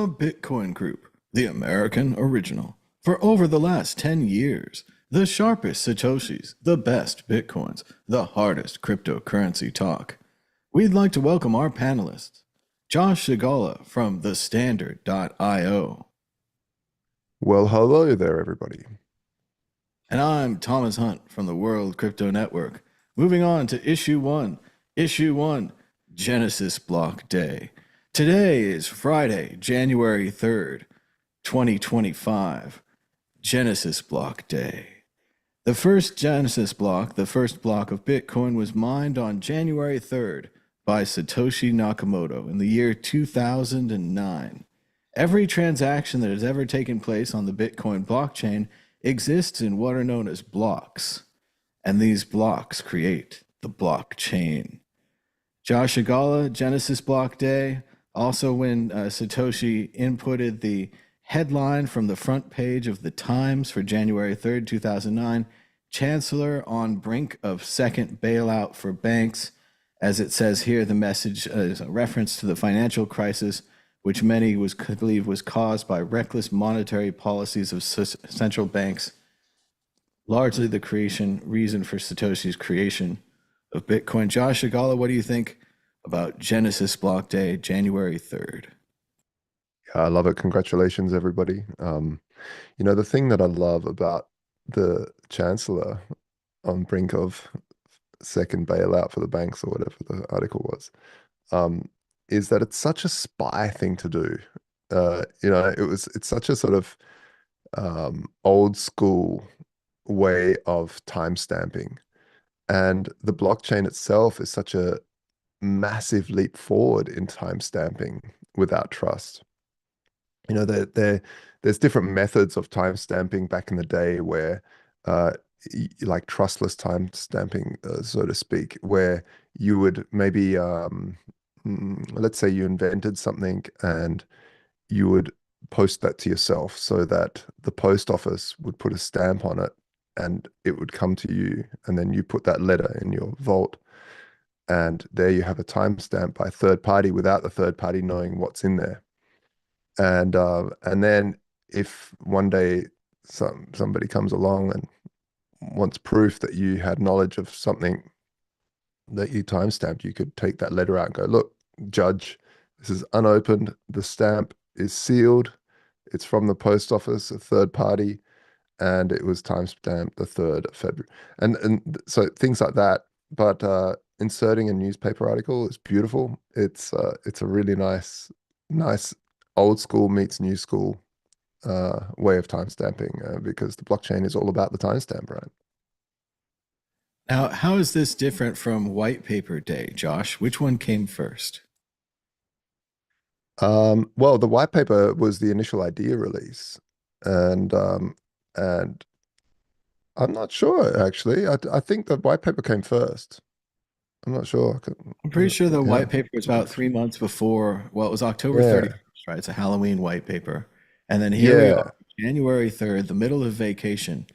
The Bitcoin Group, the American original. For over the last 10 years, the sharpest Satoshis, the best Bitcoins, the hardest cryptocurrency talk. We'd like to welcome our panelists, Josh Sigala from thestandard.io. Well, hello there, everybody. And I'm Thomas Hunt from the World Crypto Network. Moving on to Issue 1. Issue 1, Genesis Block Day. Today is Friday, January 3rd, 2025. Genesis Block Day. The first Genesis block, the first block of Bitcoin, was mined on January 3rd by Satoshi Nakamoto in the year 2009. Every transaction that has ever taken place on the Bitcoin blockchain exists in what are known as blocks, and these blocks create the blockchain. Josh Sigala, Genesis Block Day, also when Satoshi inputted the headline from the front page of the Times for January 3rd, 2009, Chancellor on brink of second bailout for banks. As it says here, the message is a reference to the financial crisis, which many believe was caused by reckless monetary policies of central banks, largely the reason for Satoshi's creation of Bitcoin. Josh Sigala, what do you think about Genesis Block Day, January 3rd? Yeah, I love it. Congratulations, everybody. The thing that I love about the Chancellor on brink of second bailout for the banks or whatever the article was, is that it's such a spy thing to do. It's such a sort of old school way of time stamping. And the blockchain itself is such a massive leap forward in time stamping without trust. There's different methods of time stamping back in the day where like trustless time stamping, so to speak, where you would maybe let's say you invented something and you would post that to yourself so that the post office would put a stamp on it and it would come to you, and then you put that letter in your vault, and there you have a timestamp by a third party without the third party knowing what's in there. And then if one day somebody comes along and wants proof that you had knowledge of something that you timestamped, you could take that letter out and go, look, judge, this is unopened. The stamp is sealed. It's from the post office, a third party, and it was timestamped the 3rd of February. And so things like that. But inserting a newspaper article is beautiful. It's a really nice old school meets new school way of timestamping, because the blockchain is all about the timestamp, right? Now, how is this different from White Paper Day, Josh? Which one came first? Well, the white paper was the initial idea release, and I'm not sure actually. I think the white paper came first. I'm not sure. I'm pretty sure the Yeah, white paper was about 3 months before. Well, it was October yeah, 31st, right? It's a Halloween white paper. And then here we yeah. are, January 3rd, the middle of vacation.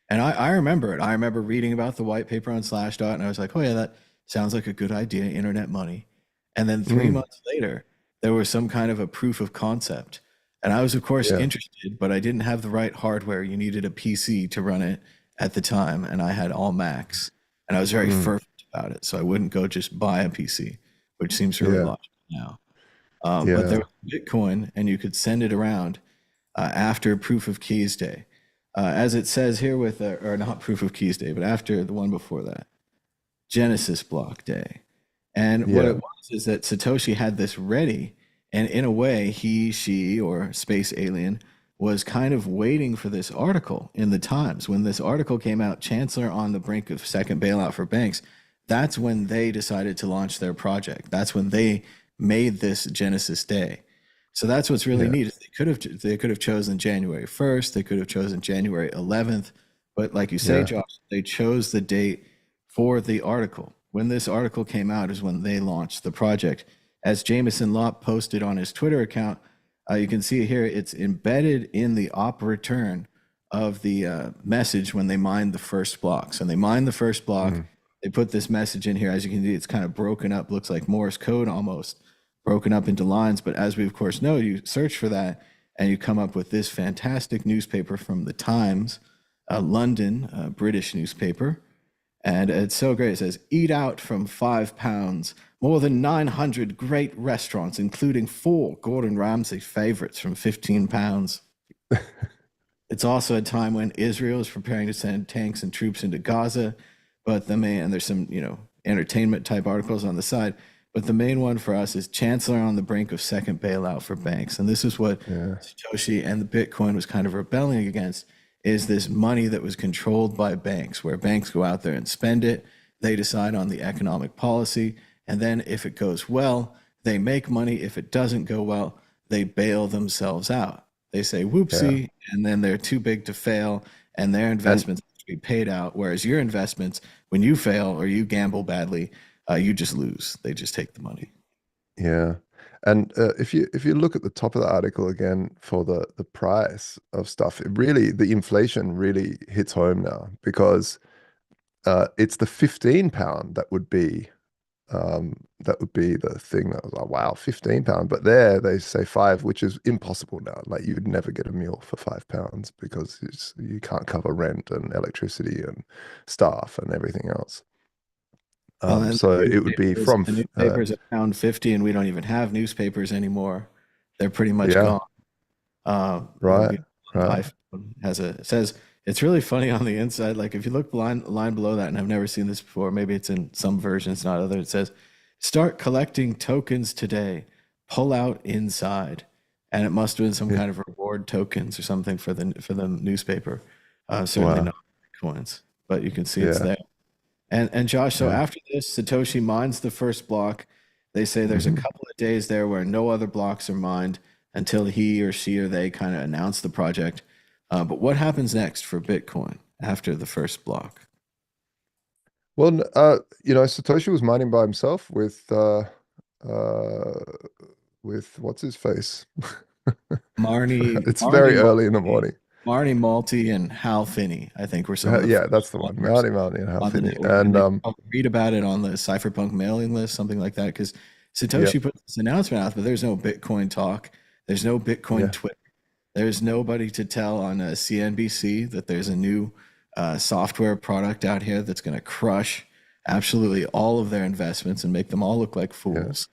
And I remember it. I remember reading about the white paper on Slashdot, and I was like, oh, yeah, that sounds like a good idea, internet money. And then three Mm, months later, there was some kind of a proof of concept. And I was, of course, yeah. interested, but I didn't have the right hardware. You needed a PC to run it at the time, and I had all Macs. And I was very Mm, fervent about it. So I wouldn't go just buy a PC, which seems really yeah, logical now. But there yeah. was Bitcoin, and you could send it around after Proof of Keys Day. As it says here with, or not Proof of Keys Day, but after the one before that, Genesis Block Day. And what it Yeah. was is that Satoshi had this ready, and in a way, he, she, or space alien was kind of waiting for this article in the Times. When this article came out, Chancellor on the brink of second bailout for banks, that's when they decided to launch their project. That's when they made this Genesis Day. So that's what's really Yeah. neat. They could have chosen January 1st, they could have chosen January 11th, but like you say, Yeah. Josh, they chose the date for the article. When this article came out is when they launched the project. As Jameson Lopp posted on his Twitter account, you can see here it's embedded in the op return of the message when they mined the first block. So they mined the first block, Mm, they put this message in here. As you can see, it's kind of broken up, looks like Morse code almost. broken up into lines. But as we, of course, know, you search for that and you come up with this fantastic newspaper from the Times, a London, British newspaper. And it's so great. It says, eat out from £5. More than 900 great restaurants, including 4 Gordon Ramsay favorites from £15. It's also a time when Israel is preparing to send tanks and troops into Gaza. But the main, and there's some, entertainment type articles on the side. But the main one for us is Chancellor on the brink of second bailout for banks. And this is what Satoshi and the Bitcoin was kind of rebelling against, is this money that was controlled by banks, where banks go out there and spend it. They decide on the economic policy. And then if it goes well, they make money. If it doesn't go well, they bail themselves out. They say, whoopsie, and then they're too big to fail, and their investments have to be paid out. Whereas your investments, when you fail or you gamble badly, you just lose. They just take the money. Yeah. And if you look at the top of the article again for the price of stuff, the inflation really hits home now, because it's the £15 that would be the thing that was like, wow, £15. But there they say 5, which is impossible now. Like, you would never get a meal for £5 because you can't cover rent and electricity and staff and everything else. And So it would be from the newspapers at £1.50, and we don't even have newspapers anymore. They're pretty much yeah, gone. right, right. iPhone it says, it's really funny on the inside. Like, if you look line below that, and I've never seen this before, maybe it's in some versions, not others. It says, start collecting tokens today. Pull out inside. And it must have been some kind of reward tokens or something for the newspaper. Certainly Wow. not coins, but you can see it's Yeah, there. And Josh, so yeah. after this, Satoshi mines the first block. They say there's a hmm couple of days there where no other blocks are mined until he or she or they kind of announce the project. But what happens next for Bitcoin after the first block? Well, Satoshi was mining by himself uh, with what's his face? It's Marnie very early in the Malty, morning. Marnie Malty, and Hal Finney, I think, were some of the Yeah, first that's the one. bloggers Mounty and on the Halfini. network, and And they probably read about it on the Cypherpunk mailing list, something like that. Because yeah, Satoshi put this announcement out, but there's no Bitcoin talk, there's no Bitcoin yeah, Twitter, there's nobody to tell on CNBC that there's a new software product out here that's going to crush absolutely all of their investments and make them all look like yeah, fools.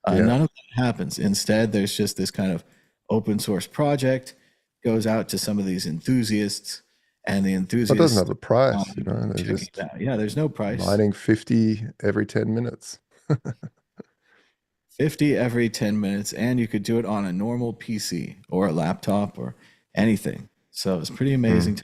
yeah. None of that happens. Instead, there's just this kind of open source project goes out to some of these enthusiasts, and the It doesn't have enthusiasts a price, they're checking it just out. Yeah, there's no price. mining 50 every 10 minutes. 50 every 10 minutes, and you could do it on a normal PC or a laptop or anything. So it's pretty Mm. amazing.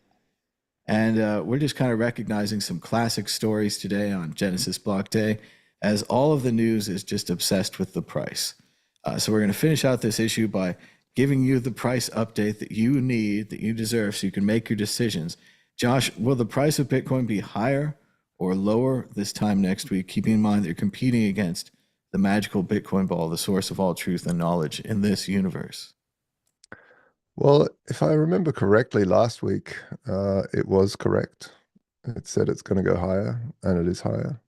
And we're just kind of recognizing some classic stories today on Genesis Block Day, as all of the news is just obsessed with the price. So we're going to finish out this issue by giving you the price update that you need, that you deserve, so you can make your decisions. Josh, will the price of Bitcoin be higher or lower this time next week? Keeping in mind that you're competing against the magical Bitcoin ball, the source of all truth and knowledge in this universe. Well, if I remember correctly, last week, it was correct. It said it's going to go higher, and it is higher.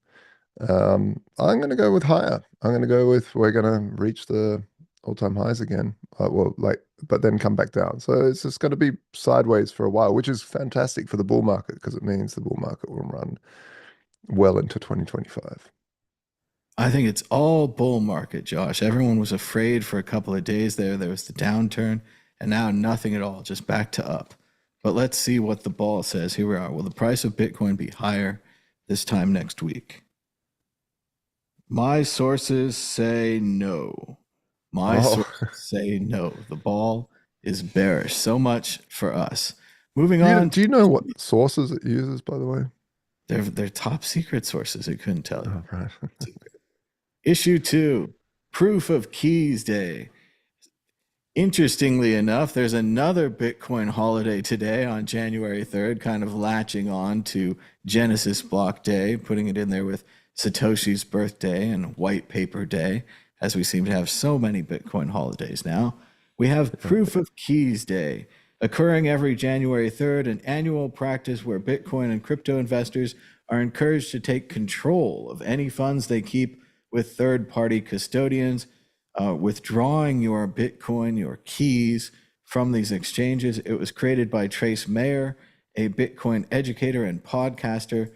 I'm going to go with higher. I'm going to go with we're going to reach the all-time highs again. But then come back down. So it's just going to be sideways for a while, which is fantastic for the bull market, because it means the bull market will run well into 2025. I think it's all bull market, Josh. Everyone was afraid for a couple of days there. There was the downturn, and now nothing at all, just back to up. But let's see what the ball says. Here we are. Will the price of Bitcoin be higher this time next week? My sources say no. My Oh, sources say no. The ball is bearish. So much for us. Moving do you on, do you know what sources it uses, by the way? they're top secret sources. I couldn't tell you. Oh, right. Issue 2, Proof of Keys Day. Interestingly enough, there's another Bitcoin holiday today on January 3rd, kind of latching on to Genesis Block Day, putting it in there with Satoshi's birthday and White Paper Day, as we seem to have so many Bitcoin holidays now. We have Proof of Keys Day, occurring every January 3rd, an annual practice where Bitcoin and crypto investors are encouraged to take control of any funds they keep with third-party custodians. withdrawing your Bitcoin, your keys from these exchanges. It was created by Trace Mayer, a Bitcoin educator and podcaster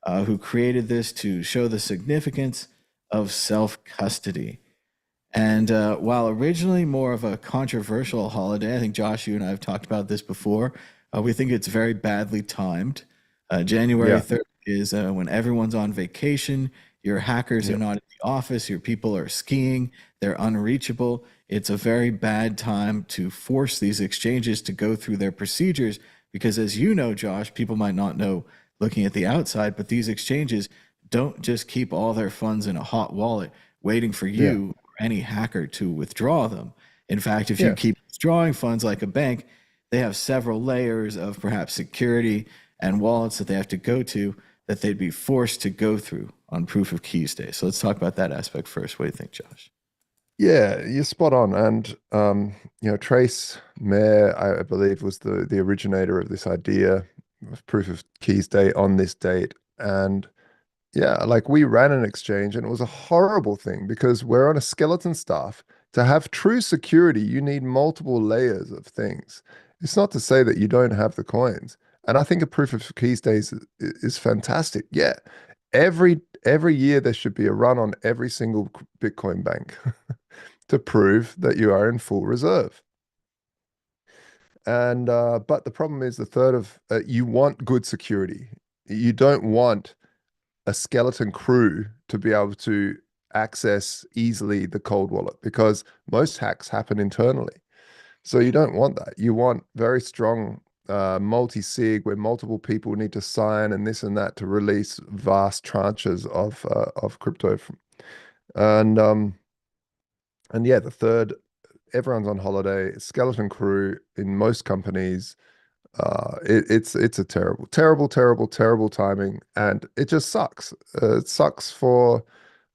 who created this to show the significance of self custody. And while originally more of a controversial holiday, I think Josh, you and I have talked about this before. We think it's very badly timed. January Yeah. 3rd is when everyone's on vacation. Your hackers are Yep. not in the office. Your people are skiing. They're unreachable. It's a very bad time to force these exchanges to go through their procedures because, as you know, Josh, people might not know looking at the outside, but these exchanges don't just keep all their funds in a hot wallet waiting for Yeah. you or any hacker to withdraw them. In fact, if you Yeah. keep withdrawing funds like a bank, they have several layers of perhaps security and wallets that they have to go to that they'd be forced to go through on proof of keys day. So let's talk about that aspect first. What do you think, Josh? Yeah, you're spot on. And Trace Mayer, I believe, was the originator of this idea of proof of keys day on this date. And yeah, like we ran an exchange and it was a horrible thing because we're on a skeleton staff. To have true security, you need multiple layers of things. It's not to say that you don't have the coins. And I think a proof of keys days is fantastic. Yeah. Every year there should be a run on every single Bitcoin bank to prove that you are in full reserve. And but the problem is the third of you want good security. You don't want a skeleton crew to be able to access easily the cold wallet because most hacks happen internally. So you don't want that. You want very strong multi-sig where multiple people need to sign and this and that to release vast tranches of crypto from. And and yeah, the third, everyone's on holiday, skeleton crew in most companies. It's a terrible, terrible, terrible, terrible timing, and it just sucks. It sucks for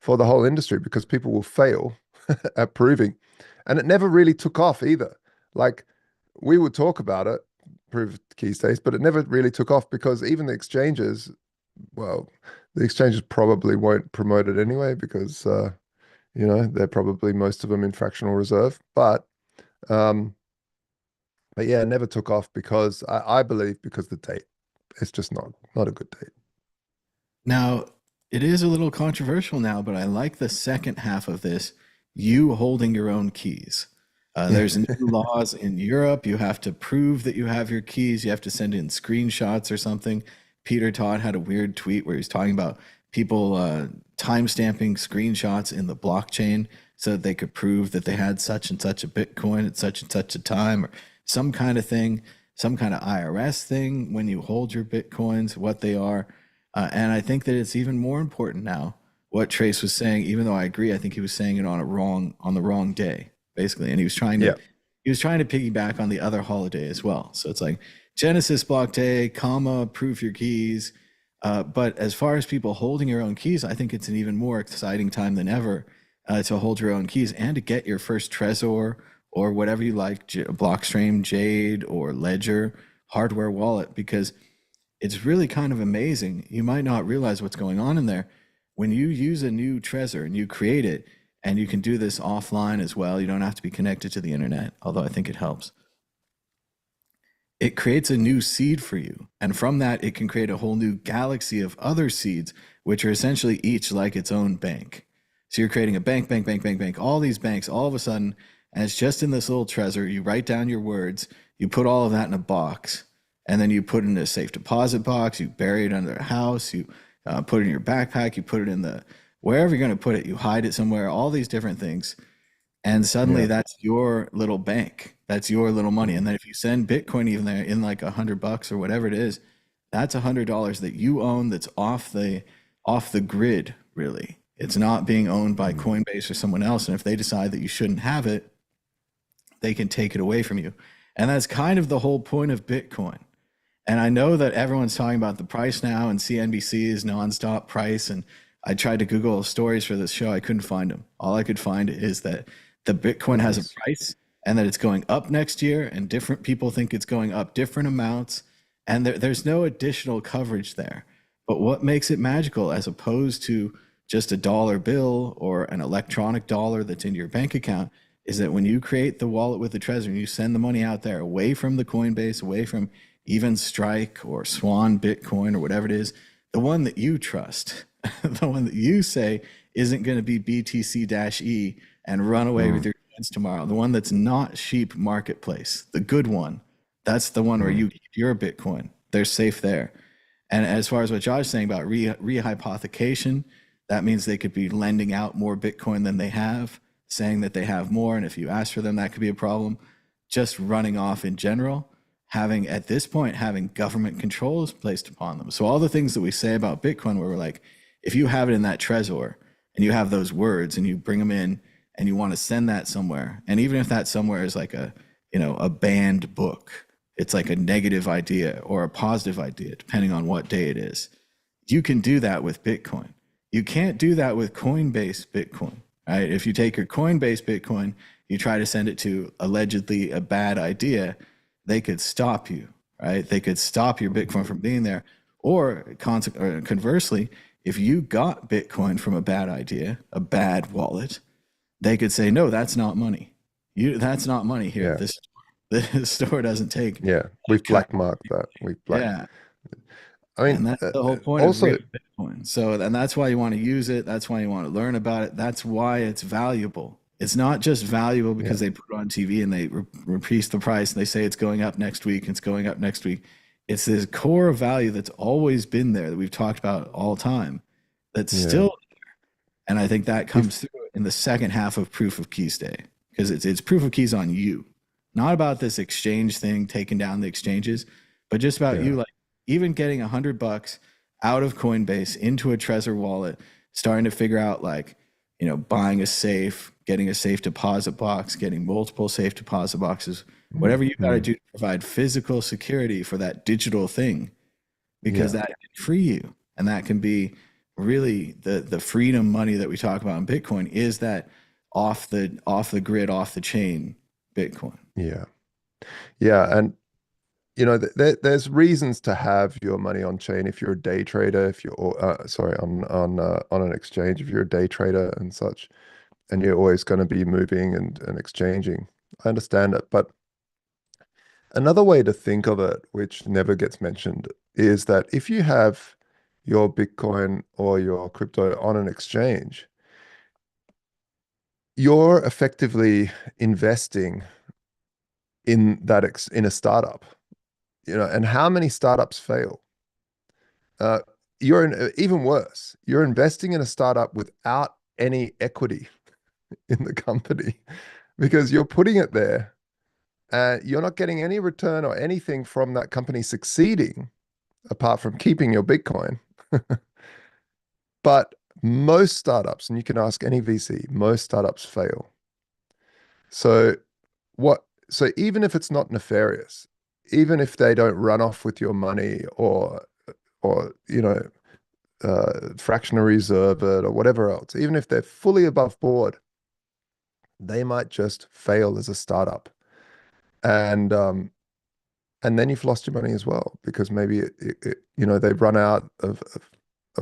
the whole industry because people will fail at proving, and it never really took off either. Like we would talk about it, prove key states, but it never really took off because even the exchanges, well, the exchanges probably won't promote it anyway because they're probably most of them in fractional reserve, um. But yeah, it never took off because I believe because the date. It's just not a good date. Now, it is a little controversial now, but I like the second half of this, you holding your own keys. There's new laws in Europe. You have to prove that you have your keys. You have to send in screenshots or something. Peter Todd had a weird tweet where he's talking about people timestamping screenshots in the blockchain so that they could prove that they had such and such a Bitcoin at such and such a time or some kind of thing, some kind of IRS thing when you hold your Bitcoins, what they are. And I think that it's even more important now what Trace was saying, even though I agree, I think he was saying it on the wrong day, basically. And Yeah. he was trying to piggyback on the other holiday as well. So it's like Genesis block day, comma, proof your keys. But as far as people holding your own keys, I think it's an even more exciting time than ever to hold your own keys and to get your first Trezor or whatever you like, Blockstream, Jade, or Ledger hardware wallet, because it's really kind of amazing. You might not realize what's going on in there. When you use a new Trezor and you create it, and you can do this offline as well, you don't have to be connected to the internet, although I think it helps. It creates a new seed for you. And from that, it can create a whole new galaxy of other seeds, which are essentially each like its own bank. So you're creating a bank, bank, bank, bank, bank, all these banks all of a sudden, and it's just in this little Trezor. You write down your words, you put all of that in a box, and then you put it in a safe deposit box, you bury it under a house, you put it in your backpack, you put it in the wherever you're going to put it, you hide it somewhere, all these different things. And suddenly Yeah. that's your little bank. That's your little money. Mm. And then if you send Bitcoin even there in like $100 or whatever it is, that's $100 that you own that's off the grid, really. It's not being owned by Mm. Coinbase or someone else. And if they decide that you shouldn't have it, they can take it away from you. And that's kind of the whole point of Bitcoin. And I know that everyone's talking about the price now, and CNBC is nonstop price. And I tried to Google stories for this show. I couldn't find them. All I could find is that the Bitcoin has a Nice. price and that it's going up next year, and different people think it's going up different amounts. And there's no additional coverage there. But what makes it magical as opposed to just a dollar bill or an electronic dollar that's in your bank account is that when you create the wallet with the Trezor and you send the money out there away from the Coinbase, away from even Strike or Swan Bitcoin or whatever it is, the one that you trust, the one that you say isn't going to be BTC-E and run away with Mm, your coins tomorrow, the one that's not Sheep Marketplace, the good one, that's the one where mm, you keep your Bitcoin. They're safe there. And as far as what Josh is saying about rehypothecation, that means they could be lending out more Bitcoin than they have, saying that they have more. And if you ask for them, that could be a problem. Just running off in general, having at this point, having government controls placed upon them. So all the things that we say about Bitcoin, where we're like, if you have it in that Trezor and you have those words and you bring them in and you want to send that somewhere, and even if that somewhere is like a banned book, it's like a negative idea or a positive idea, depending on what day it is. You can do that with Bitcoin. You can't do that with Coinbase Bitcoin, right? If you take your Coinbase Bitcoin, you try to send it to allegedly a bad idea, they could stop you, right? They could stop your Bitcoin from being there. Or conversely, if you got Bitcoin from a bad idea, a bad wallet, they could say, no, that's not money. That's not money here at yeah, this store. This store doesn't take yeah. that We've kind black marked that. We've black. yeah. I mean, And that's the whole point of real also, Bitcoin. So, and that's why you want to use it. That's why you want to learn about it. That's why it's valuable. It's not just valuable yeah, because they put it on TV and they reprice the price and they say it's going up next week. It's going up next week. It's this core value that's always been there that we've talked about all time. That's yeah. still, and I think that If comes through in the second half of Proof of Keys Day because it's proof of keys on you, not about this exchange thing, taking down the exchanges, but just about yeah, you, like even getting $100 out of Coinbase into a Trezor wallet, starting to figure out like, buying a safe, getting a safe deposit box, getting multiple safe deposit boxes, mm, whatever you got to mm, do to provide physical security for that digital thing, because yeah, that can free you. And that can be really the freedom money that we talk about in Bitcoin is that off the grid, off the chain Bitcoin. yeah, yeah. And there's reasons to have your money on chain if you're a day trader, if you're sorry, on an exchange, if you're a day trader and such, and you're always going to be moving and exchanging. I understand it, but another way to think of it, which never gets mentioned, is that if you have your Bitcoin or your crypto on an exchange, you're effectively investing in in a startup, and how many startups fail? Uh, even worse, you're investing in a startup without any equity in the company because you're putting it there and you're not getting any return or anything from that company succeeding apart from keeping your Bitcoin. But most startups, and you can ask any VC, most startups fail. So what so even if it's not nefarious, even if they don't run off with your money or fractionally reserve it or whatever else, even if they're fully above board, they might just fail as a startup. And and then you've lost your money as well because maybe they've run out of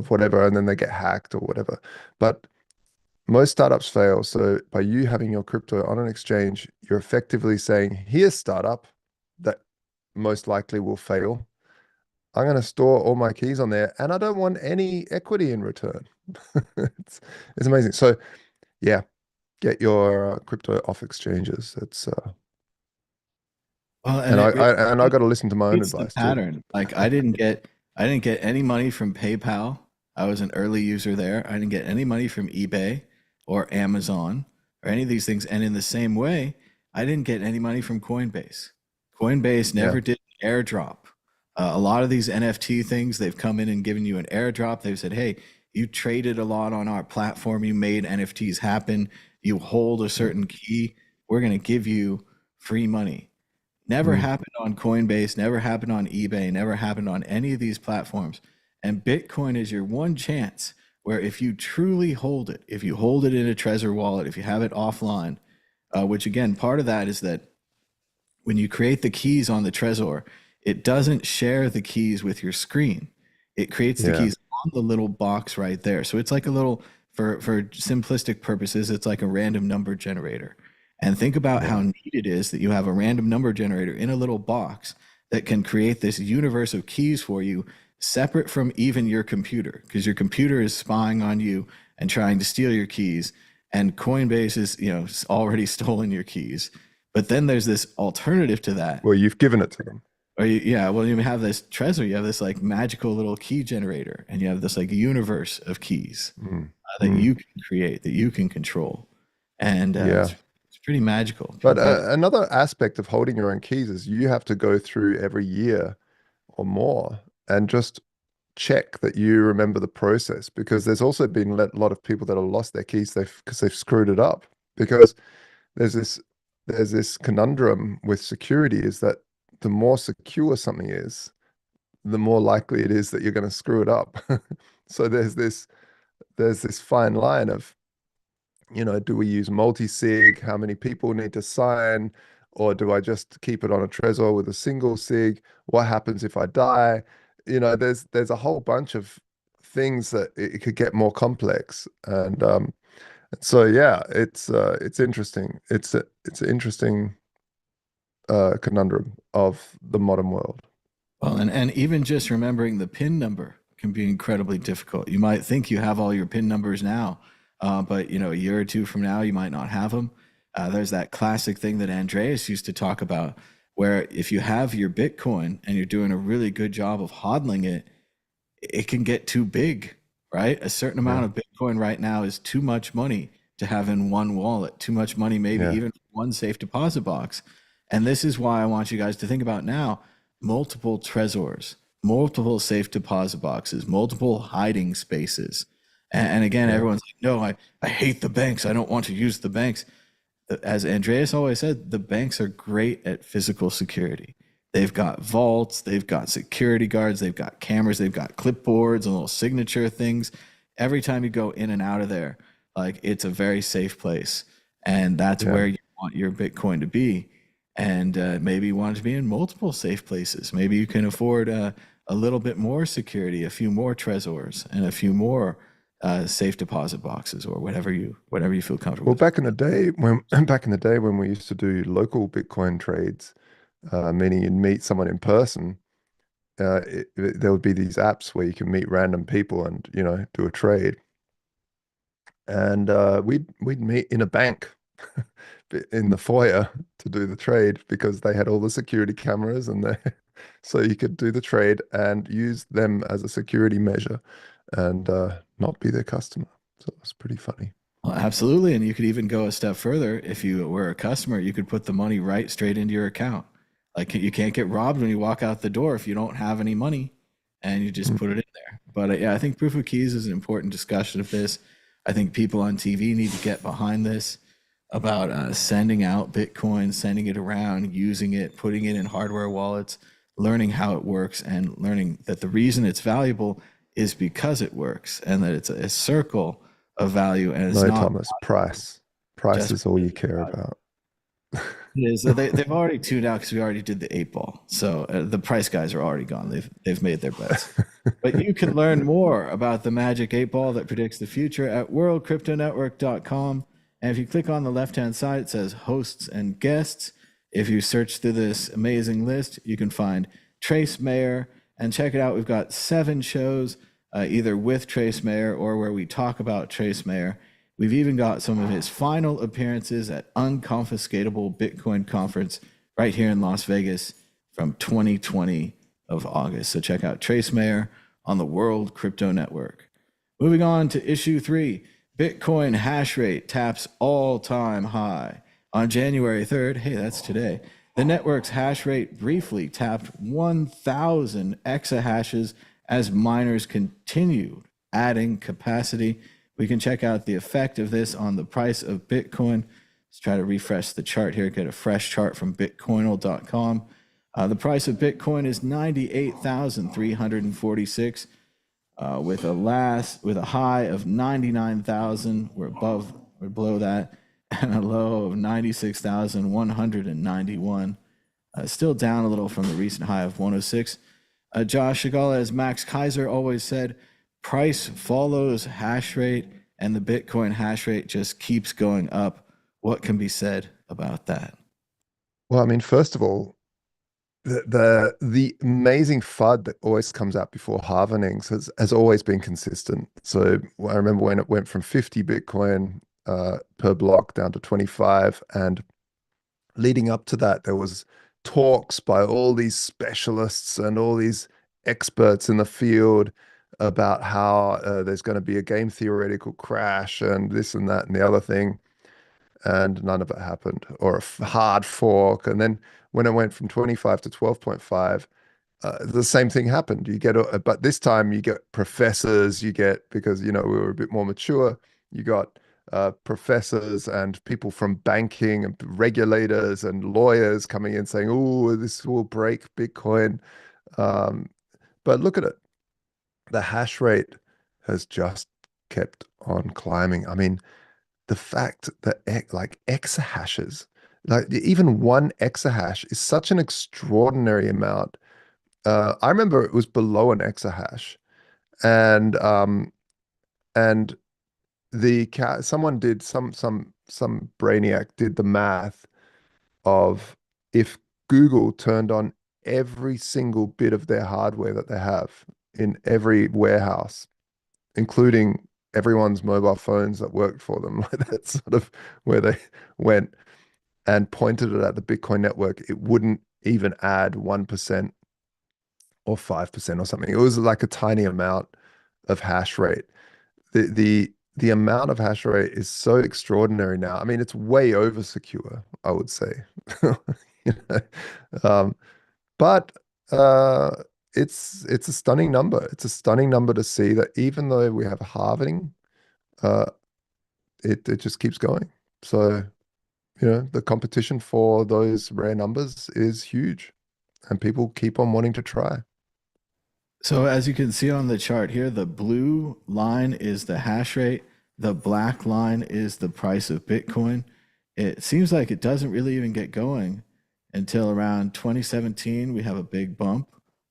whatever and then they get hacked or whatever. But most startups fail. So by you having your crypto on an exchange, you're effectively saying, here's startup that most likely will fail. I'm going to store all my keys on there and I don't want any equity in return. it's, it's amazing. So yeah, get your crypto off exchanges. It's Well, and and it I got to listen to my own it's the advice too. pattern. Like I didn't get any money from PayPal. I was an early user there. I didn't get any money from eBay or Amazon or any of these things. And in the same way, I didn't get any money from Coinbase. Coinbase Yeah, never did an airdrop. A lot of these NFT things, they've come in and given you an airdrop. They've said, "Hey, you traded a lot on our platform. You made NFTs happen. You hold a yeah. certain key. We're going to give you free money." Never Mm, happened on Coinbase, never happened on eBay, never happened on any of these platforms. And Bitcoin is your one chance where if you truly hold it, if you hold it in a Trezor wallet, if you have it offline, which again, part of that is that when you create the keys on the Trezor, it doesn't share the keys with your screen. It creates the yeah, keys on the little box right there. So it's like a little, for simplistic purposes, it's like a random number generator. And think about Yeah. how neat it is that you have a random number generator in a little box that can create this universe of keys for you, separate from even your computer, because your computer is spying on you and trying to steal your keys. And Coinbase is, already stolen your keys. But then there's this alternative to that. Well, you've given it to them. Or yeah, well, you have this Trezor, you have this like magical little key generator, and you have this like universe of keys Mm. that Mm. you can create, that you can control, and Yeah. it's pretty magical. But another aspect of holding your own keys is you have to go through every year or more and just check that you remember the process, because there's also been a lot of people that have lost their keys because they've screwed it up. Because there's this conundrum with security, is that the more secure something is, the more likely it is that you're going to screw it up. So there's this fine line of, do we use multi-sig? How many people need to sign? Or do I just keep it on a Trezor with a single sig? What happens if I die? There's a whole bunch of things that it could get more complex. And so yeah, it's interesting. It's an interesting conundrum of the modern world. Well, and even just remembering the PIN number can be incredibly difficult. You might think you have all your PIN numbers now, but a year or two from now, you might not have them. There's that classic thing that Andreas used to talk about, where if you have your Bitcoin and you're doing a really good job of hodling it, it can get too big, right? A certain Yeah, amount of Bitcoin right now is too much money to have in one wallet, too much money, maybe yeah, even one safe deposit box. And this is why I want you guys to think about now multiple Trezors, multiple safe deposit boxes, multiple hiding spaces. And again, yeah, everyone's like, no, I hate the banks. I don't want to use the banks. As Andreas always said, the banks are great at physical security. They've got vaults, they've got security guards, they've got cameras, they've got clipboards and little signature things. Every time you go in and out of there, like it's a very safe place. And that's yeah. where you want your Bitcoin to be. And maybe you want it to be in multiple safe places. Maybe you can afford a little bit more security, a few more Trezors, and a few more safe deposit boxes, or whatever you feel comfortable Well, with. back in the day when we used to do local Bitcoin trades, meaning you'd meet someone in person, there would be these apps where you can meet random people and do a trade. And we'd meet in a bank in the foyer to do the trade, because they had all the security cameras and they so you could do the trade and use them as a security measure, and not be their customer. So it was pretty funny. Well, absolutely. And you could even go a step further. If you were a customer, you could put the money right straight into your account. Like you can't get robbed when you walk out the door if you don't have any money, and you just Mm. put it in there. But yeah, I think proof of keys is an important discussion of this. I think people on TV need to get behind this about sending out Bitcoin, sending it around, using it, putting it in hardware wallets, learning how it works, and learning that the reason it's valuable is because it works, and that it's a circle of value, and it's No, not Thomas, price. Price just is all because you it's care valuable. about. It is. They've already tuned out because we already did the eight ball. So the price guys are already gone. They've made their bets. But you can learn more about the magic eight ball that predicts the future at worldcryptonetwork.com. And if you click on the left-hand side, it says hosts and guests. If you search through this amazing list, you can find Trace Mayer, and check it out. We've got 7 shows, either with Trace Mayer or where we talk about Trace Mayer. We've even got some of his final appearances at Unconfiscatable Bitcoin Conference right here in Las Vegas from 2020 of August. So check out Trace Mayer on the World Crypto Network. Moving on to issue 3, Bitcoin hash rate taps all-time high. On January 3rd, hey, that's today, the network's hash rate briefly tapped 1,000 exahashes as miners continued adding capacity. We can check out the effect of this on the price of Bitcoin. Let's try to refresh the chart here, get a fresh chart from bitcoinal.com. The price of Bitcoin is 98,346 with a high of 99,000. We're below that, and a low of 96,191. Still down a little from the recent high of 106. Josh Shigala, as Max Kaiser always said, price follows hash rate and the Bitcoin hash rate just keeps going up. What can be said about that? Well, I mean, first of all, the amazing FUD that always comes out before halvenings has always been consistent. So I remember when it went from 50 Bitcoin per block down to 25, and leading up to that, there was talks by all these specialists and all these experts in the field about how there's going to be a game theoretical crash and this and that and the other thing, and none of it happened, or a hard fork. And then when it went from 25 to 12.5, the same thing happened. You get, but this time you get professors, you get, because, we were a bit more mature, you got professors and people from banking and regulators and lawyers coming in saying, oh, this will break Bitcoin. Um, but look at it. The hash rate has just kept on climbing. I mean, the fact that like exahashes, like even one exahash is such an extraordinary amount. I remember it was below an exahash, and and someone did some brainiac did the math of, if Google turned on every single bit of their hardware that they have in every warehouse, including everyone's mobile phones that worked for them. Like, that's sort of where they went, and pointed it at the Bitcoin network, it wouldn't even add 1% or 5% or something. It was like a tiny amount of hash rate. The amount of hash rate is so extraordinary now. I mean, it's way over secure, I would say. You know? Um, but uh, it's a stunning number. It's a stunning number to see that even though we have a halving, uh, it just keeps going. So, the competition for those rare numbers is huge, and people keep on wanting to try. So as you can see on the chart here, the blue line is the hash rate, the black line is the price of Bitcoin. It seems like it doesn't really even get going until around 2017. We have a big bump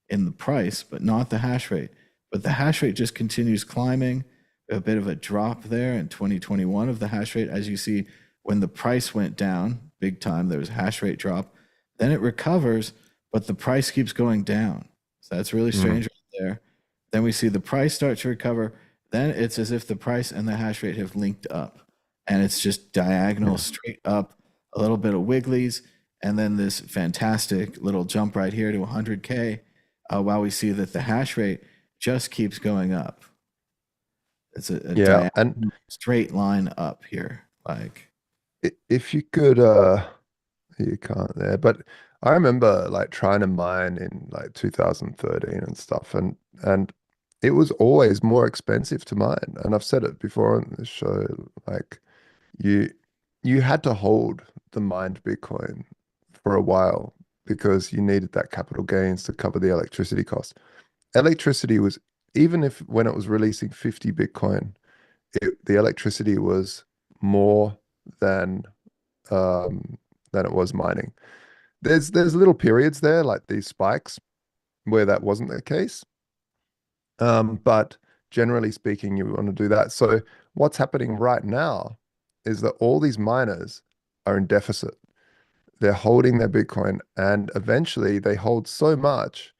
in the price, but not the hash rate. But the hash rate just continues climbing. A bit of a drop there in 2021 of the hash rate. As you see, when the price went down big time, there was a hash rate drop. Then it recovers, but the price keeps going down. So that's really Mm. strange right there. Then we see the price start to recover. Then it's as if the price and the hash rate have linked up. And it's just diagonal Yeah. straight up, a little bit of wigglies, and then this fantastic little jump right here to 100K, while we see that the hash rate just keeps going up. It's a Yeah. And diagonal straight line up here. Like, if you could, you can't there, but I remember like trying to mine in like 2013 and stuff, and it was always more expensive to mine. And I've said it before on this show, like you you had to hold the mined Bitcoin for a while because you needed that capital gains to cover the electricity cost. Electricity was, even if when it was releasing 50 Bitcoin, the electricity was more than um, than it was mining. There's little periods there, like these spikes, where that wasn't the case. But generally speaking, you want to do that. So what's happening right now is that all these miners are in deficit. They're holding their Bitcoin, and eventually they hold so much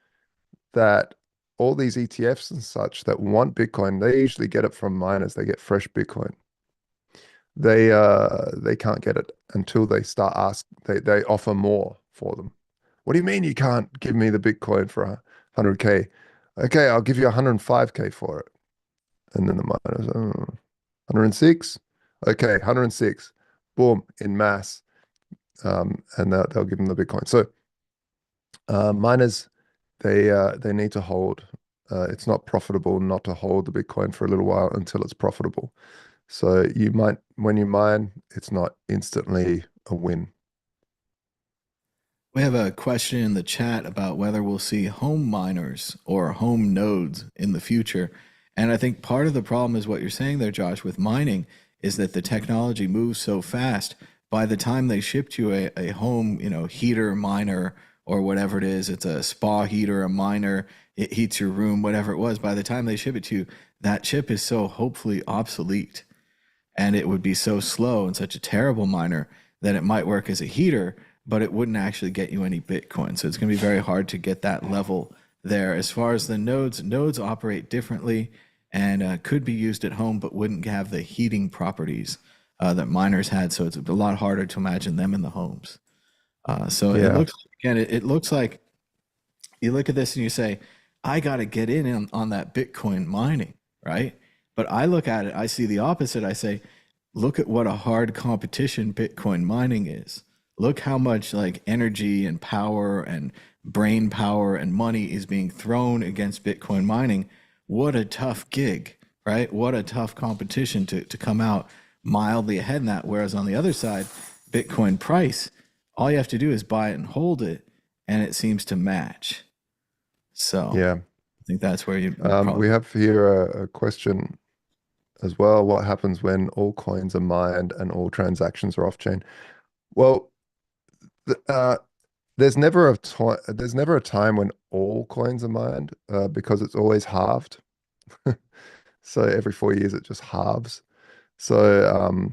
that all these ETFs and such that want Bitcoin, they usually get it from miners. They get fresh Bitcoin. They can't get it until they start they offer more for them. What do you mean you can't give me the Bitcoin for 100K? Okay, I'll give you 105K for it. And then the miners, 106? Okay, 106. Boom, in mass. And they'll give them the Bitcoin. So miners, they need to hold. It's not profitable not to hold the Bitcoin for a little while until it's profitable. So when you mine, it's not instantly a win. we have a question in the chat about whether we'll see home miners or home nodes in the future. And I think part of the problem is what you're saying there, Josh, with mining is that the technology moves so fast. By the time they shipped you a home, heater miner or whatever it is, it's a spa heater, a miner, it heats your room, whatever it was. By the time they ship it to you, that chip is so hopefully obsolete, and it would be so slow and such a terrible miner that it might work as a heater, but it wouldn't actually get you any Bitcoin. So it's going to be very hard to get that level there. As far as the nodes, nodes operate differently and could be used at home, but wouldn't have the heating properties that miners had. So it's a lot harder to imagine them in the homes. So it Yeah. looks again, it looks like you look at this and you say, I got to get in on that Bitcoin mining, right? But I look at it, I see the opposite. I say, look at what a hard competition Bitcoin mining is. Look how much like energy and power and brain power and money is being thrown against Bitcoin mining. What a tough gig, right? What a tough competition to come out mildly ahead in that. Whereas on the other side, Bitcoin price, all you have to do is buy it and hold it, and it seems to match. So Yeah. I think that's where you We probably. have here a question as well. What happens when all coins are mined and all transactions are off chain? Well, th there's never a time when all coins are mined because it's always halved. So every 4 years it just halves. So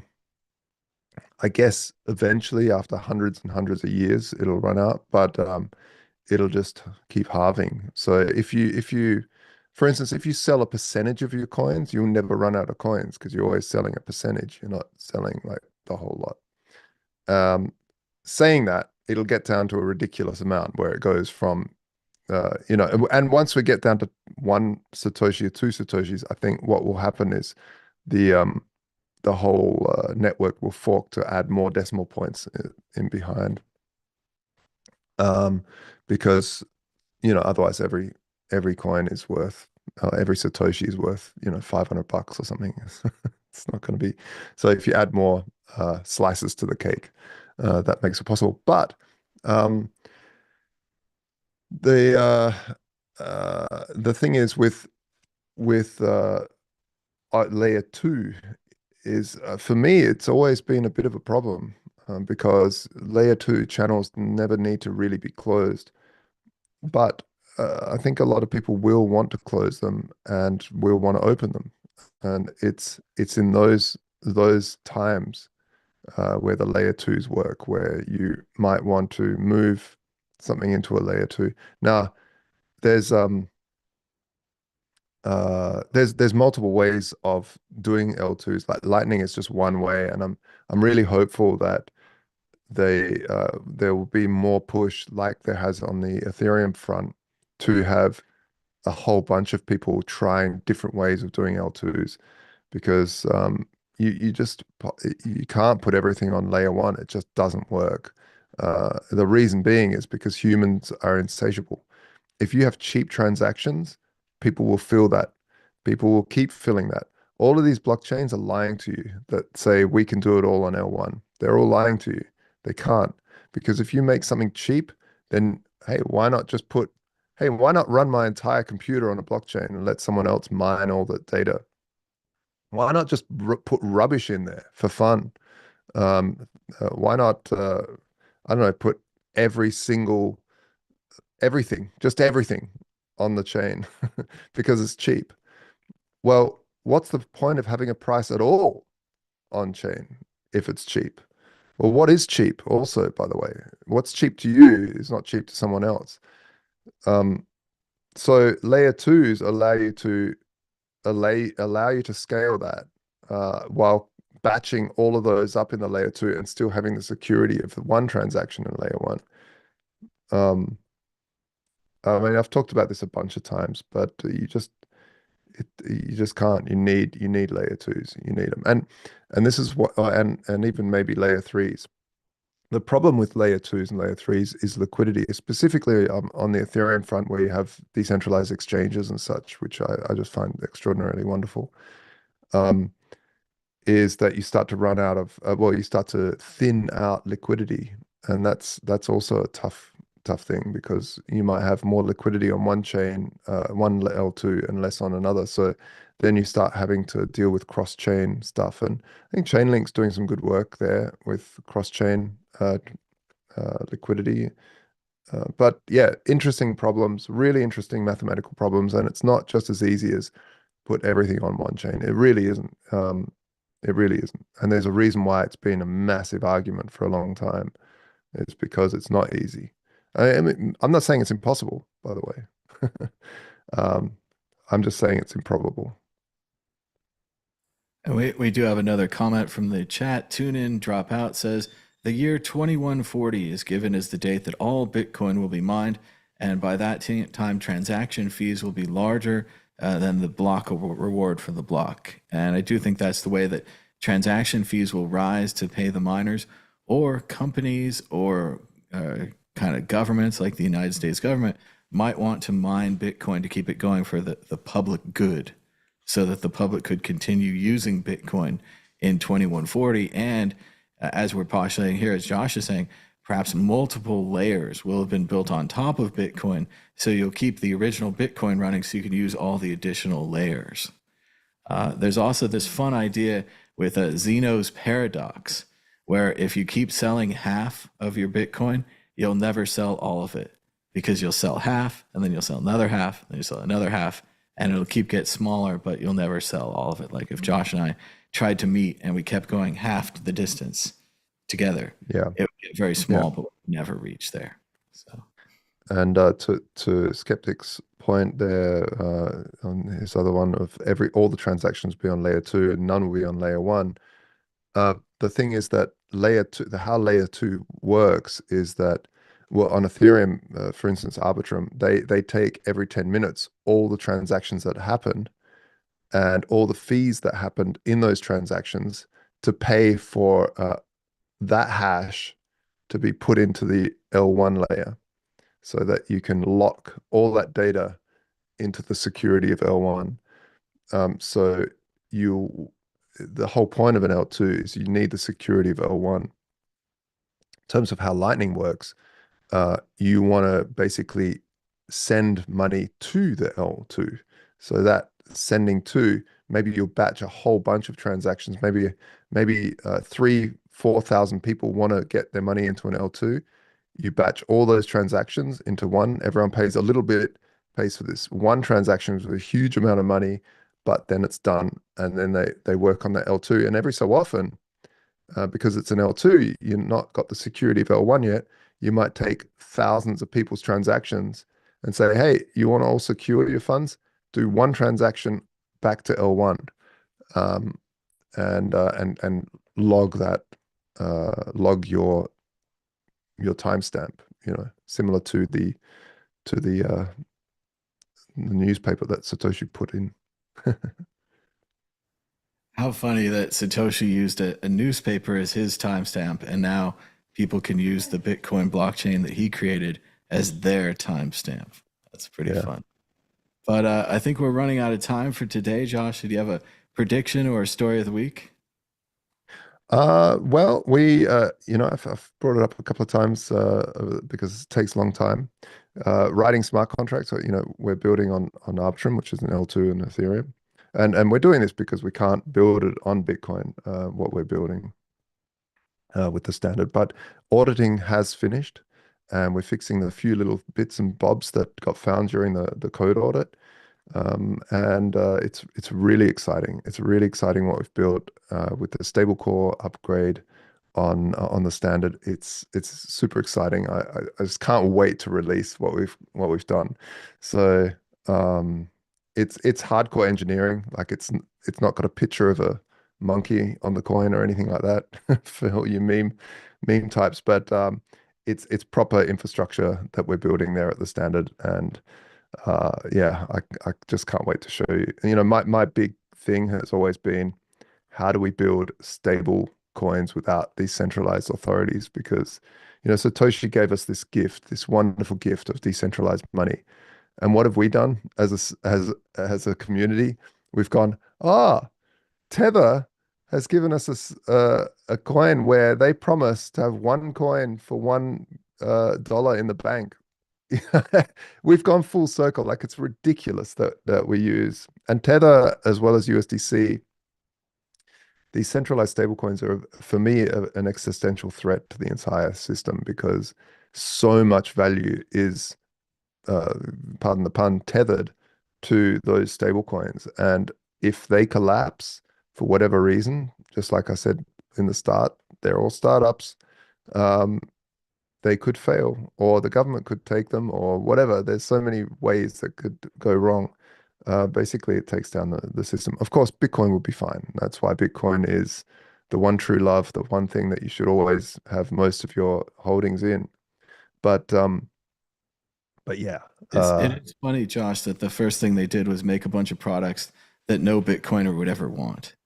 I guess eventually after hundreds and hundreds of years it'll run out, but it'll just keep halving. So for instance, if you sell a percentage of your coins, you'll never run out of coins because you're always selling a percentage. You're not selling like the whole lot. Um, Saying that, it'll get down to a ridiculous amount where it goes from, and once we get down to 1 Satoshi or 2 Satoshis, I think what will happen is the whole network will fork to add more decimal points in behind, um, because otherwise every coin is worth every Satoshi is worth, $500 or something. It's not going to be. So if you add more slices to the cake, that makes it possible. But um, the thing is with layer two is for me it's always been a bit of a problem because layer two channels never need to really be closed. But I think a lot of people will want to close them and will want to open them, and it's in those times where the layer twos work, where you might want to move something into a layer two. Now, there's there's multiple ways of doing L2s. Like Lightning is just one way, and I'm really hopeful that there will be more push like there has on the Ethereum front to have a whole bunch of people trying different ways of doing L2s because you can't put everything on layer one. It just doesn't work. The reason being is because humans are insatiable. If you have cheap transactions, people will feel that. People will keep filling that. All of these blockchains are lying to you that say we can do it all on L1. They're all lying to you. They can't. Because if you make something cheap, then hey, why not run my entire computer on a blockchain and let someone else mine all the data? Why not just put rubbish in there for fun? Why not, I don't know, put every single just everything on the chain because it's cheap. Well, what's the point of having a price at all on chain if it's cheap? Well, what is cheap also, by the way? What's cheap to you is not cheap to someone else. Um, so layer twos allow you to scale that while batching all of those up in the layer two and still having the security of the one transaction in layer one. Um, I mean, I've talked about this a bunch of times, but you just can't. You need layer twos. You need them, and this is what and even maybe layer threes. The problem with layer twos and layer threes is liquidity, specifically on the Ethereum front, where you have decentralized exchanges and such, which I just find extraordinarily wonderful. Um, is that you start to run out of you start to thin out liquidity, and that's also a tough thing because you might have more liquidity on one chain, one L2, and less on another. So then you start having to deal with cross-chain stuff, and I think Chainlink's doing some good work there with cross-chain liquidity. But yeah, interesting problems, really interesting mathematical problems, and it's not just as easy as put everything on one chain. It really isn't. It really isn't. And there's a reason why it's been a massive argument for a long time. It's because it's not easy. I mean, I'm not saying it's impossible, by the way. Um, I'm just saying it's improbable. And we do have another comment from the chat. Tune in, drop out says the year 2140 is given as the date that all Bitcoin will be mined, and by that time, transaction fees will be larger than the block reward for the block. And I do think that's the way that transaction fees will rise to pay the miners, or companies or kind of governments like the United States government might want to mine Bitcoin to keep it going for the public good so that the public could continue using Bitcoin in 2140. And as we're postulating here, as Josh is saying, perhaps multiple layers will have been built on top of Bitcoin. So you'll keep the original Bitcoin running so you can use all the additional layers. There's also this fun idea with Zeno's paradox, where if you keep selling half of your Bitcoin, you'll never sell all of it because you'll sell half and then you'll sell another half, then you sell another half, and it'll keep get smaller, but you'll never sell all of it. Like if Josh and I tried to meet and we kept going half the distance together, Yeah. it would get very Yeah. small, but we'd never reach there. So And to Skeptic's point there, on his other one of all the transactions be on layer two and none will be on layer one. The thing is that layer two, how layer two works is that, well, on Ethereum, for instance, Arbitrum, they take every 10 minutes all the transactions that happened and all the fees that happened in those transactions to pay for that hash to be put into the L1 layer so that you can lock all that data into the security of L1. So the whole point of an L2 is you need the security of L1. In terms of how Lightning works, you want to basically send money to the L2. So that sending to, maybe you'll batch a whole bunch of transactions. Maybe 4,000 people want to get their money into an L2. You batch all those transactions into one. Everyone pays a little bit, pays for this one transaction with a huge amount of money, but then it's done. And then they work on the L2. And every so often, because it's an L2, you've not got the security of L1 yet. You might take thousands of people's transactions and say, hey, you want to all secure your funds? Do one transaction back to L1, um, and log that, log your timestamp, similar to the newspaper that Satoshi put in. how funny that Satoshi used a newspaper as his timestamp, and now people can use the Bitcoin blockchain that he created as their timestamp. That's pretty Yeah. fun. But I think we're running out of time for today. Josh, did you have a prediction or a story of the week? Well, I've brought it up a couple of times because it takes a long time. Writing smart contracts, we're building on Arbitrum, which is an L2 in Ethereum. And we're doing this because we can't build it on Bitcoin, what we're building with the standard. But auditing has finished, and we're fixing the few little bits and bobs that got found during the code audit. And it's really exciting. It's really exciting what we've built with the stable core upgrade on the standard. It's super exciting. I just can't wait to release what we've done. So it's hardcore engineering. Like it's not got a picture of a monkey on the coin or anything like that for all you meme types, but it's proper infrastructure that we're building there at the standard. And yeah, I just can't wait to show you. My big thing has always been, how do we build stable coins without these centralized authorities? Because, Satoshi gave us this gift, this wonderful gift of decentralized money. And what have we done as a community? We've gone, Tether has given us a coin where they promise to have one coin for $1 in the bank. We've gone full circle. Like, it's ridiculous that we use. And Tether, as well as USDC, these centralized stablecoins are, for me, an existential threat to the entire system, because so much value is, pardon the pun, tethered to those stable coins. And if they collapse for whatever reason, just like I said in the start, they're all startups. Um, they could fail, or the government could take them, or whatever. There's so many ways that could go wrong. Basically, it takes down the system. Of course, Bitcoin will be fine. That's why Bitcoin is the one true love, the one thing that you should always have most of your holdings in. But yeah, It is funny, Josh, that the first thing they did was make a bunch of products that no Bitcoiner would ever want.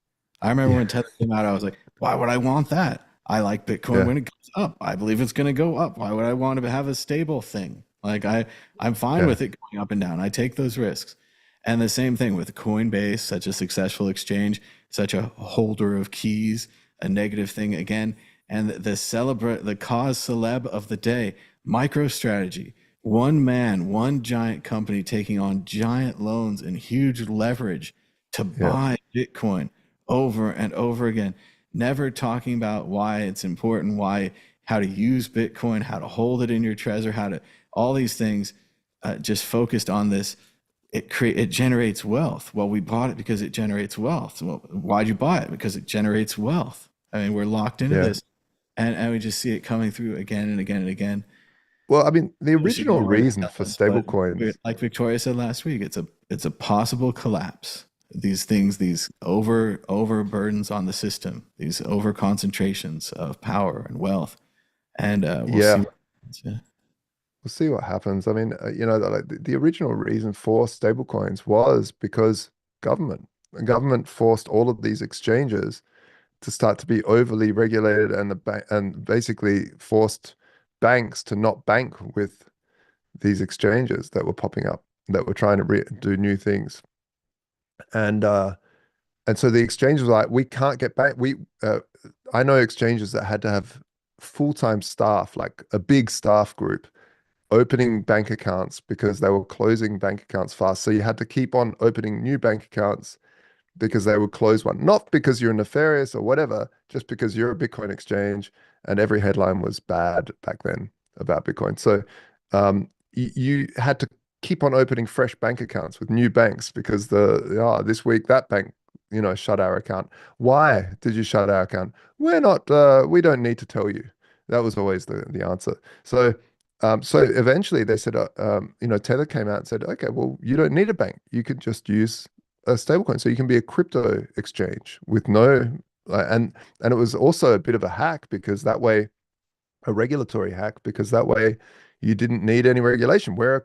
I remember when yeah, Tether came out, I was like, why would I want that? I like Bitcoin yeah, when it goes up. I believe it's going to go up. Why would I want to have a stable thing? I'm fine yeah, with it going up and down. I take those risks. And the same thing with Coinbase, such a successful exchange, such a holder of keys, a negative thing again. And the cause celeb of the day, MicroStrategy, one man, one giant company taking on giant loans and huge leverage to yeah, buy Bitcoin over and over again, never talking about why it's important, how to use Bitcoin, how to hold it in your treasure, all these things, just focused on this. It generates wealth. Well, we bought it because it generates wealth. Well, why'd you buy it? Because it generates wealth. I mean, we're locked into yeah. this, and we just see it coming through again and again and again. Well, I mean, the Just original ignore it, reason tell for us. But stable coins, like Victoria said last week, it's a possible collapse. These things, these overburdens on the system, these over concentrations of power and wealth, and we'll see yeah, what happens. Yeah. we'll see what happens. I mean, like the original reason for stable coins was because the government forced all of these exchanges to start to be overly regulated, and and basically forced banks to not bank with these exchanges that were popping up, that were trying to do new things. And so the exchanges were like, we can't get back. I know exchanges that had to have full-time staff, like a big staff group, opening bank accounts because they were closing bank accounts fast. So you had to keep on opening new bank accounts because they would close one, not because you're nefarious or whatever, just because you're a Bitcoin exchange, and every headline was bad back then about Bitcoin. So you had to keep on opening fresh bank accounts with new banks because this week that bank, shut our account. Why did you shut our account? We don't need to tell you. That was always the answer. So eventually they said, Tether came out and said, okay, well, you don't need a bank. You could just use a stablecoin. So you can be a crypto exchange with no, and it was also a bit of a hack because that way, a regulatory hack, because that way you didn't need any regulation. We're a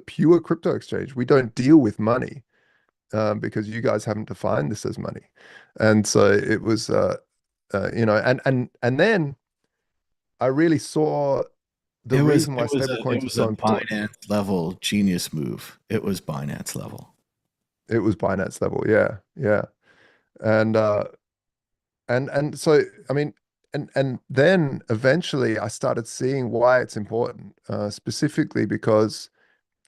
pure crypto exchange. We don't deal with money because you guys haven't defined this as money. And so it was, and then I really saw the It was reason why it was a it stablecoins are was a so important. Binance level genius move. It was Binance level. It was Binance level. Yeah. Yeah. And, and so, I mean, and then eventually I started seeing why it's important, specifically because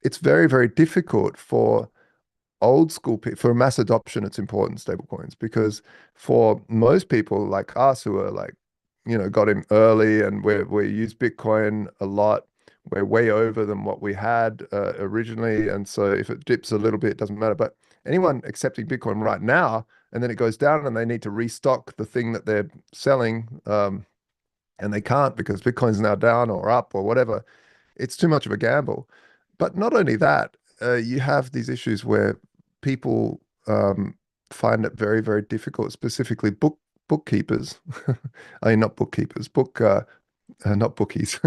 it's very, very difficult for old school people, for mass adoption. It's important, stablecoins, because for most people like us who are like, got in early, and we use Bitcoin a lot, we're way over than what we had originally. And so if it dips a little bit, it doesn't matter. But anyone accepting Bitcoin right now, and then it goes down and they need to restock the thing that they're selling, and they can't because Bitcoin's now down or up or whatever, it's too much of a gamble. But not only that, you have these issues where people find it very, very difficult, specifically bookkeepers. I mean, not bookkeepers, not bookies.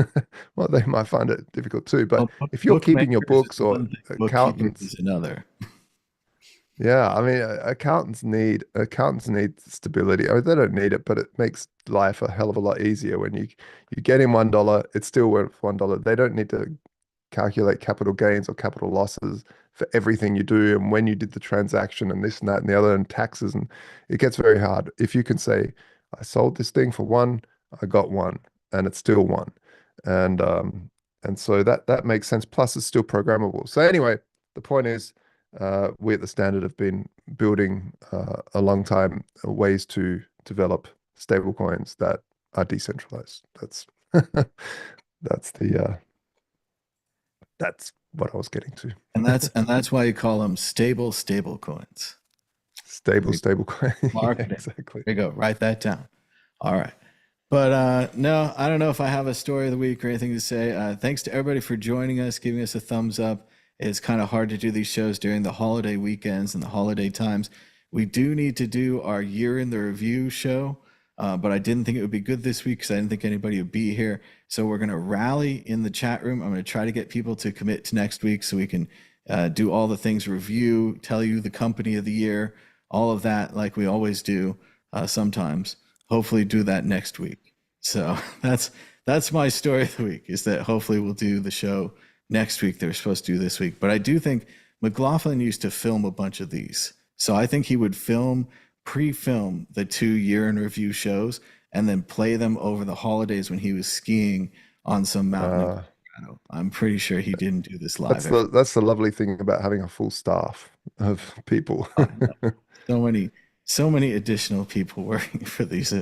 Well, they might find it difficult too. But Well, if you're keeping your bookmakers books, is or one thing, bookkeepers accountants, is another. yeah, I mean, accountants need stability. I mean, they don't need it, but it makes life a hell of a lot easier when you get in $1, it's still worth $1. They don't need to calculate capital gains or capital losses for everything you do, and when you did the transaction, and this and that and the other, and taxes, and it gets very hard. If you can say, I sold this thing for one, I got one, and it's still one, and so that makes sense. Plus, it's still programmable. So anyway, the point is, we at the Standard have been building a long time ways to develop stable coins that are decentralized. That's that's the that's what I was getting to. And that's why you call them stable coins. Stable, stable coin. Yeah, Marketing. exactly. There you go. Write that down. All right. But no, I don't know if I have a story of the week or anything to say. Thanks to everybody for joining us, giving us a thumbs up. It's kind of hard to do these shows during the holiday weekends and the holiday times. We do need to do our year in the review show, but I didn't think it would be good this week because I didn't think anybody would be here. So we're going to rally in the chat room. I'm going to try to get people to commit to next week so we can do all the things, review, tell you the company of the year, all of that like we always do sometimes. Hopefully do that next week. So that's my story of the week, is that hopefully we'll do the show next week. They're supposed to do this week. But I do think McLaughlin used to film a bunch of these. So I think he would pre-film the 2 year in review shows and then play them over the holidays when he was skiing on some mountain in Uh, Colorado. I'm pretty sure he didn't do this live that's every the lovely thing about having a full staff of people. time. So many additional people working for these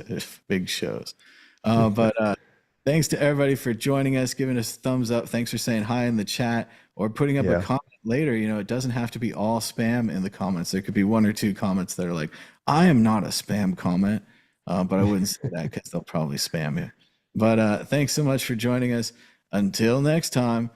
big shows. But thanks to everybody for joining us, giving us a thumbs up. Thanks for saying hi in the chat or putting up a Yeah. comment later. It doesn't have to be all spam in the comments. There could be 1 or 2 comments that are like, I am not a spam comment, but I wouldn't say that because they'll probably spam you. But thanks so much for joining us. Until next time,